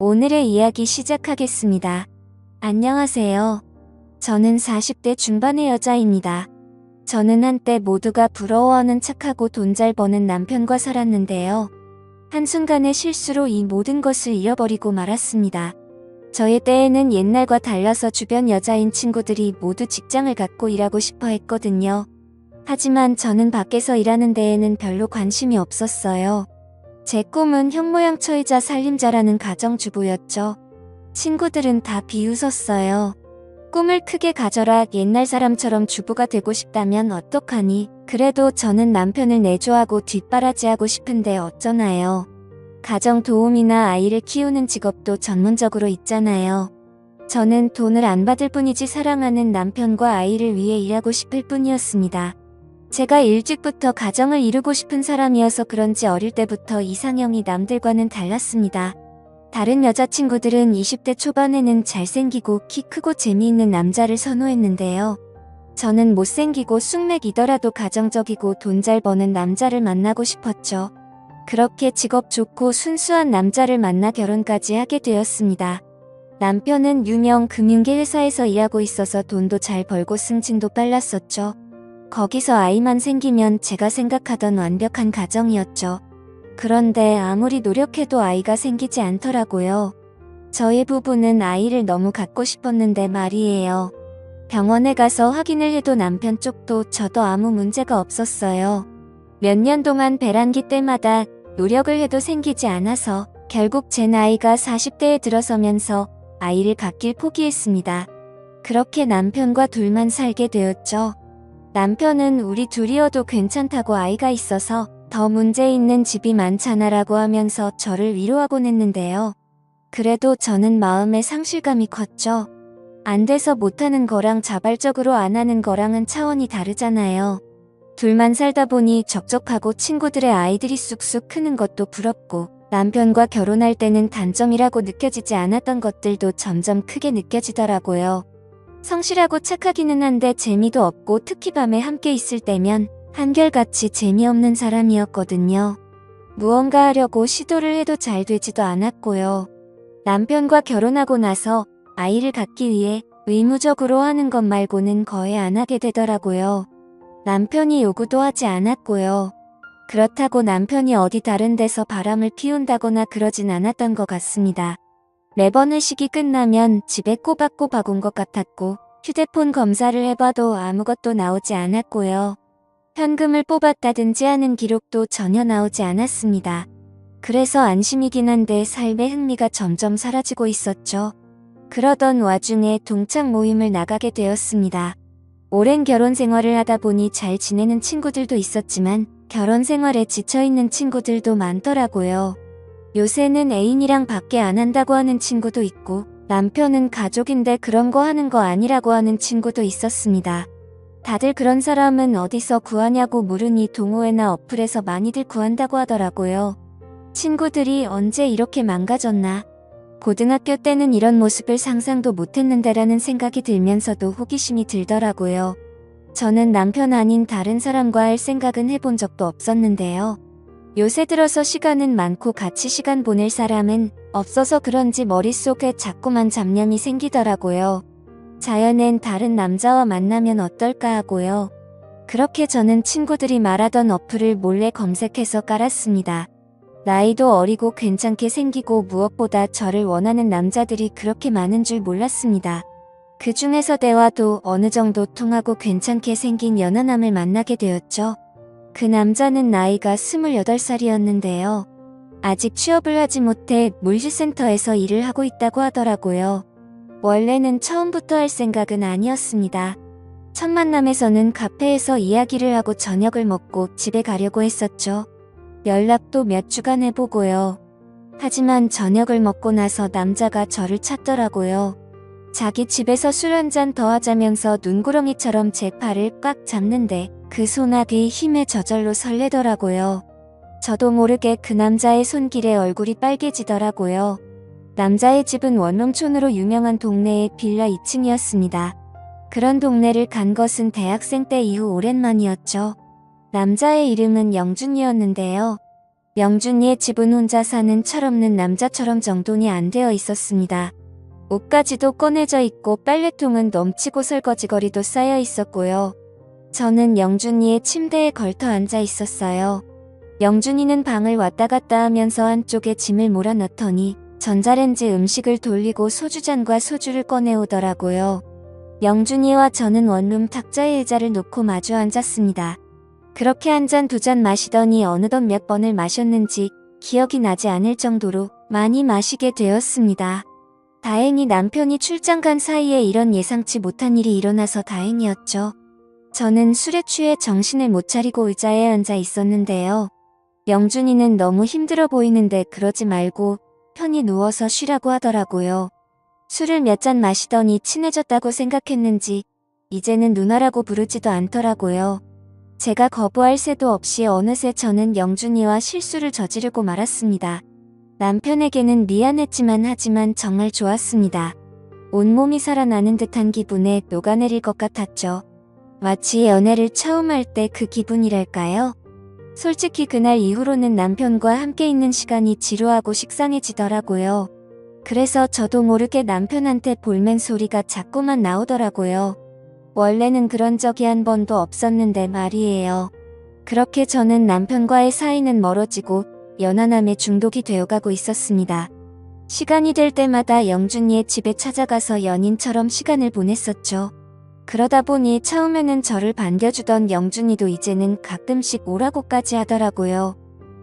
오늘의 이야기 시작하겠습니다. 안녕하세요. 저는 40대 중반의 여자입니다. 저는 한때 모두가 부러워하는 착하고 돈 잘 버는 남편과 살았는데요. 한순간의 실수로 이 모든 것을 잃어버리고 말았습니다. 저의 때에는 옛날과 달라서 주변 여자인 친구들이 모두 직장을 갖고 일하고 싶어 했거든요. 하지만 저는 밖에서 일하는 데에는 별로 관심이 없었어요. 제 꿈은 현모양처이자 살림잘하는 가정주부였죠. 친구들은 다 비웃었어요. 꿈을 크게 가져라, 옛날 사람처럼 주부가 되고 싶다면 어떡하니? 그래도 저는 남편을 내조하고 뒷바라지하고 싶은데 어쩌나요? 가정 도우미나 아이를 키우는 직업도 전문적으로 있잖아요. 저는 돈을 안 받을 뿐이지 사랑하는 남편과 아이를 위해 일하고 싶을 뿐이었습니다. 제가 일찍부터 가정을 이루고 싶은 사람이어서 그런지 어릴 때부터 이상형이 남들과는 달랐습니다. 다른 여자친구들은 20대 초반에는 잘생기고 키 크고 재미있는 남자를 선호했는데요. 저는 못생기고 쑥맥이더라도 가정적이고 돈 잘 버는 남자를 만나고 싶었죠. 그렇게 직업 좋고 순수한 남자를 만나 결혼까지 하게 되었습니다. 남편은 유명 금융계 회사에서 일하고 있어서 돈도 잘 벌고 승진도 빨랐었죠. 거기서 아이만 생기면 제가 생각하던 완벽한 가정이었죠. 그런데 아무리 노력해도 아이가 생기지 않더라고요. 저희 부부는 아이를 너무 갖고 싶었는데 말이에요. 병원에 가서 확인을 해도 남편 쪽도 저도 아무 문제가 없었어요. 몇 년 동안 배란기 때마다 노력을 해도 생기지 않아서 결국 제 나이가 40대에 들어서면서 아이를 갖길 포기했습니다. 그렇게 남편과 둘만 살게 되었죠. 남편은 우리 둘이어도 괜찮다고 아이가 있어서 더 문제 있는 집이 많잖아라고 하면서 저를 위로하곤 했는데요. 그래도 저는 마음의 상실감이 컸죠. 안 돼서 못하는 거랑 자발적으로 안 하는 거랑은 차원이 다르잖아요. 둘만 살다 보니 적적하고 친구들의 아이들이 쑥쑥 크는 것도 부럽고 남편과 결혼할 때는 단점이라고 느껴지지 않았던 것들도 점점 크게 느껴지더라고요. 성실하고 착하기는 한데 재미도 없고 특히 밤에 함께 있을 때면 한결같이 재미없는 사람이었거든요. 무언가 하려고 시도를 해도 잘 되지도 않았고요. 남편과 결혼하고 나서 아이를 갖기 위해 의무적으로 하는 것 말고는 거의 안 하게 되더라고요. 남편이 요구도 하지 않았고요. 그렇다고 남편이 어디 다른 데서 바람을 피운다거나 그러진 않았던 것 같습니다. 매번 회식이 끝나면 집에 꼬박꼬박 온 것 같았고 휴대폰 검사를 해봐도 아무것도 나오지 않았고요. 현금을 뽑았다든지 하는 기록도 전혀 나오지 않았습니다. 그래서 안심이긴 한데 삶의 흥미가 점점 사라지고 있었죠. 그러던 와중에 동창 모임을 나가게 되었습니다. 오랜 결혼 생활을 하다 보니 잘 지내는 친구들도 있었지만 결혼 생활에 지쳐있는 친구들도 많더라고요. 요새는 애인이랑 밖에 안 한다고 하는 친구도 있고 남편은 가족인데 그런 거 하는 거 아니라고 하는 친구도 있었습니다. 다들 그런 사람은 어디서 구하냐고 물으니 동호회나 어플에서 많이들 구한다고 하더라고요. 친구들이 언제 이렇게 망가졌나? 고등학교 때는 이런 모습을 상상도 못했는데라는 생각이 들면서도 호기심이 들더라고요. 저는 남편 아닌 다른 사람과 할 생각은 해본 적도 없었는데요. 요새 들어서 시간은 많고 같이 시간 보낼 사람은 없어서 그런지 머릿속에 자꾸만 잡념이 생기더라고요. 자연엔 다른 남자와 만나면 어떨까 하고요. 그렇게 저는 친구들이 말하던 어플을 몰래 검색해서 깔았습니다. 나이도 어리고 괜찮게 생기고 무엇보다 저를 원하는 남자들이 그렇게 많은 줄 몰랐습니다. 그 중에서 대화도 어느 정도 통하고 괜찮게 생긴 연하남을 만나게 되었죠. 그 남자는 나이가 28살이었는데요. 아직 취업을 하지 못해 물류센터에서 일을 하고 있다고 하더라고요. 원래는 처음부터 할 생각은 아니었습니다. 첫 만남에서는 카페에서 이야기를 하고 저녁을 먹고 집에 가려고 했었죠. 연락도 몇 주간 해보고요. 하지만 저녁을 먹고 나서 남자가 저를 찾더라고요. 자기 집에서 술 한 잔 더 하자면서 눈구렁이처럼 제 팔을 꽉 잡는데 그 손아귀 힘에 저절로 설레더라고요. 저도 모르게 그 남자의 손길에 얼굴이 빨개지더라고요. 남자의 집은 원룸촌으로 유명한 동네의 빌라 2층이었습니다. 그런 동네를 간 것은 대학생 때 이후 오랜만이었죠. 남자의 이름은 영준이었는데요. 영준이의 집은 혼자 사는 철없는 남자처럼 정돈이 안 되어 있었습니다. 옷가지도 꺼내져 있고 빨래통은 넘치고 설거지거리도 쌓여 있었고요. 저는 영준이의 침대에 걸터 앉아 있었어요. 영준이는 방을 왔다 갔다 하면서 한쪽에 짐을 몰아넣더니 전자레인지 음식을 돌리고 소주잔과 소주를 꺼내오더라고요. 영준이와 저는 원룸 탁자에 의자를 놓고 마주 앉았습니다. 그렇게 한 잔 두 잔 마시더니 어느덧 몇 번을 마셨는지 기억이 나지 않을 정도로 많이 마시게 되었습니다. 다행히 남편이 출장 간 사이에 이런 예상치 못한 일이 일어나서 다행이었죠. 저는 술에 취해 정신을 못 차리고 의자에 앉아 있었는데요. 영준이는 너무 힘들어 보이는데 그러지 말고 편히 누워서 쉬라고 하더라고요. 술을 몇 잔 마시더니 친해졌다고 생각했는지 이제는 누나라고 부르지도 않더라고요. 제가 거부할 새도 없이 어느새 저는 영준이와 실수를 저지르고 말았습니다. 남편에게는 미안했지만 하지만 정말 좋았습니다. 온몸이 살아나는 듯한 기분에 녹아내릴 것 같았죠. 마치 연애를 처음 할 때 그 기분이랄까요? 솔직히 그날 이후로는 남편과 함께 있는 시간이 지루하고 식상해지더라고요. 그래서 저도 모르게 남편한테 볼멘 소리가 자꾸만 나오더라고요. 원래는 그런 적이 한 번도 없었는데 말이에요. 그렇게 저는 남편과의 사이는 멀어지고 연하남에 중독이 되어가고 있었습니다. 시간이 될 때마다 영준이의 집에 찾아가서 연인처럼 시간을 보냈었죠. 그러다 보니 처음에는 저를 반겨주던 영준이도 이제는 가끔씩 오라고까지 하더라고요.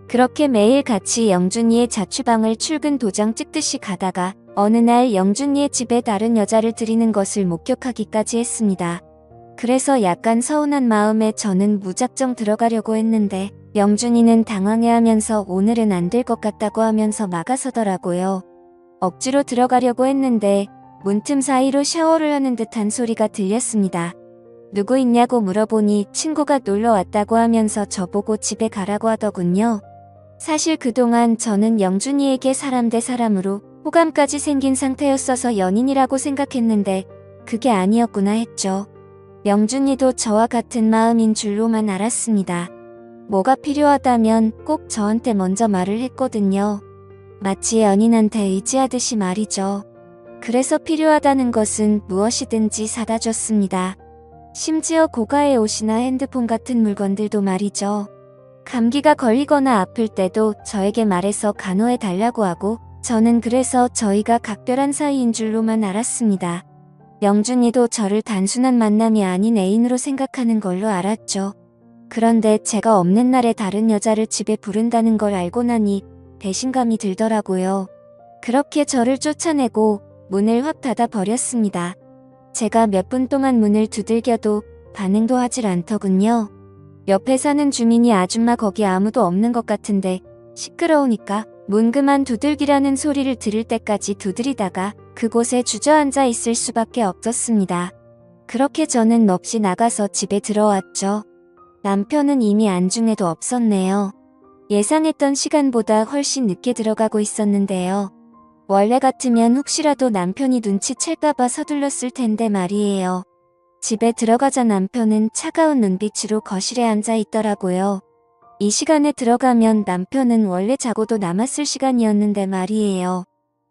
그렇게 매일 같이 영준이의 자취방을 출근 도장 찍듯이 가다가 어느 날 영준이의 집에 다른 여자를 들이는 것을 목격하기까지 했습니다. 그래서 약간 서운한 마음에 저는 무작정 들어가려고 했는데 영준이는 당황해하면서 오늘은 안 될 것 같다고 하면서 막아서더라고요. 억지로 들어가려고 했는데 문틈 사이로 샤워를 하는 듯한 소리가 들렸습니다. 누구 있냐고 물어보니 친구가 놀러 왔다고 하면서 저보고 집에 가라고 하더군요. 사실 그동안 저는 영준이에게 사람 대 사람으로 호감까지 생긴 상태였어서 연인이라고 생각했는데 그게 아니었구나 했죠. 영준이도 저와 같은 마음인 줄로만 알았습니다. 뭐가 필요하다면 꼭 저한테 먼저 말을 했거든요. 마치 연인한테 의지하듯이 말이죠. 그래서 필요하다는 것은 무엇이든지 사다 줬습니다. 심지어 고가의 옷이나 핸드폰 같은 물건들도 말이죠. 감기가 걸리거나 아플 때도 저에게 말해서 간호해 달라고 하고 저는 그래서 저희가 각별한 사이인 줄로만 알았습니다. 영준이도 저를 단순한 만남이 아닌 애인으로 생각하는 걸로 알았죠. 그런데 제가 없는 날에 다른 여자를 집에 부른다는 걸 알고 나니 배신감이 들더라고요. 그렇게 저를 쫓아내고 문을 확 닫아 버렸습니다. 제가 몇 분 동안 문을 두들겨도 반응도 하질 않더군요. 옆에 사는 주민이 아줌마 거기 아무도 없는 것 같은데 시끄러우니까 문 그만 두들기라는 소리를 들을 때까지 두드리다가 그곳에 주저앉아 있을 수밖에 없었습니다. 그렇게 저는 넋이 나가서 집에 들어왔죠. 남편은 이미 안중에도 없었네요. 예상했던 시간보다 훨씬 늦게 들어가고 있었는데요. 원래 같으면 혹시라도 남편이 눈치챌까봐 서둘렀을 텐데 말이에요. 집에 들어가자 남편은 차가운 눈빛으로 거실에 앉아 있더라고요. 이 시간에 들어가면 남편은 원래 자고도 남았을 시간이었는데 말이에요.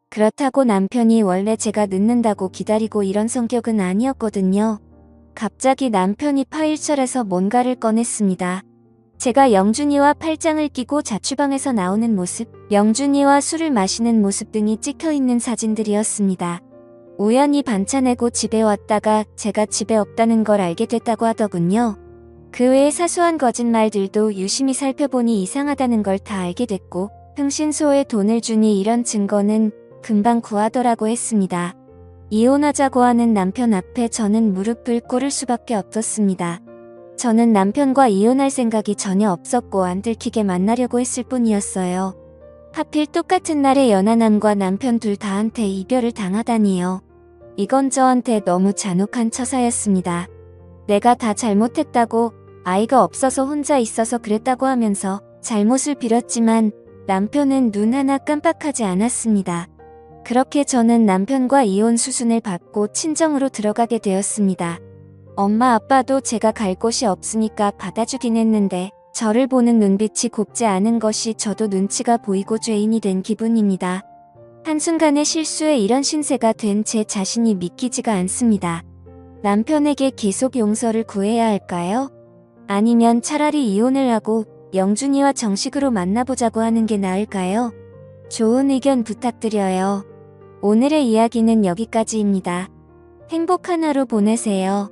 그렇다고 남편이 원래 제가 늦는다고 기다리고 이런 성격은 아니었거든요. 갑자기 남편이 파일철에서 뭔가를 꺼냈습니다. 제가 영준이와 팔짱을 끼고 자취방에서 나오는 모습, 영준이와 술을 마시는 모습 등이 찍혀있는 사진들이었습니다. 우연히 반찬해고 집에 왔다가 제가 집에 없다는 걸 알게 됐다고 하더군요. 그 외의 사소한 거짓말들도 유심히 살펴보니 이상하다는 걸 다 알게 됐고 흥신소에 돈을 주니 이런 증거는 금방 구하더라고 했습니다. 이혼하자고 하는 남편 앞에 저는 무릎을 꿇을 수밖에 없었습니다. 저는 남편과 이혼할 생각이 전혀 없었고 안 들키게 만나려고 했을 뿐이었어요. 하필 똑같은 날에 연하남과 남편 둘 다한테 이별을 당하다니요. 이건 저한테 너무 잔혹한 처사였습니다. 내가 다 잘못했다고 아이가 없어서 혼자 있어서 그랬다고 하면서 잘못을 빌었지만 남편은 눈 하나 깜빡하지 않았습니다. 그렇게 저는 남편과 이혼 수순을 밟고 친정으로 들어가게 되었습니다. 엄마 아빠도 제가 갈 곳이 없으니까 받아주긴 했는데 저를 보는 눈빛이 곱지 않은 것이 저도 눈치가 보이고 죄인이 된 기분입니다. 한순간의 실수에 이런 신세가 된 제 자신이 믿기지가 않습니다. 남편에게 계속 용서를 구해야 할까요? 아니면 차라리 이혼을 하고 영준이와 정식으로 만나보자고 하는 게 나을까요? 좋은 의견 부탁드려요. 오늘의 이야기는 여기까지입니다. 행복한 하루 보내세요.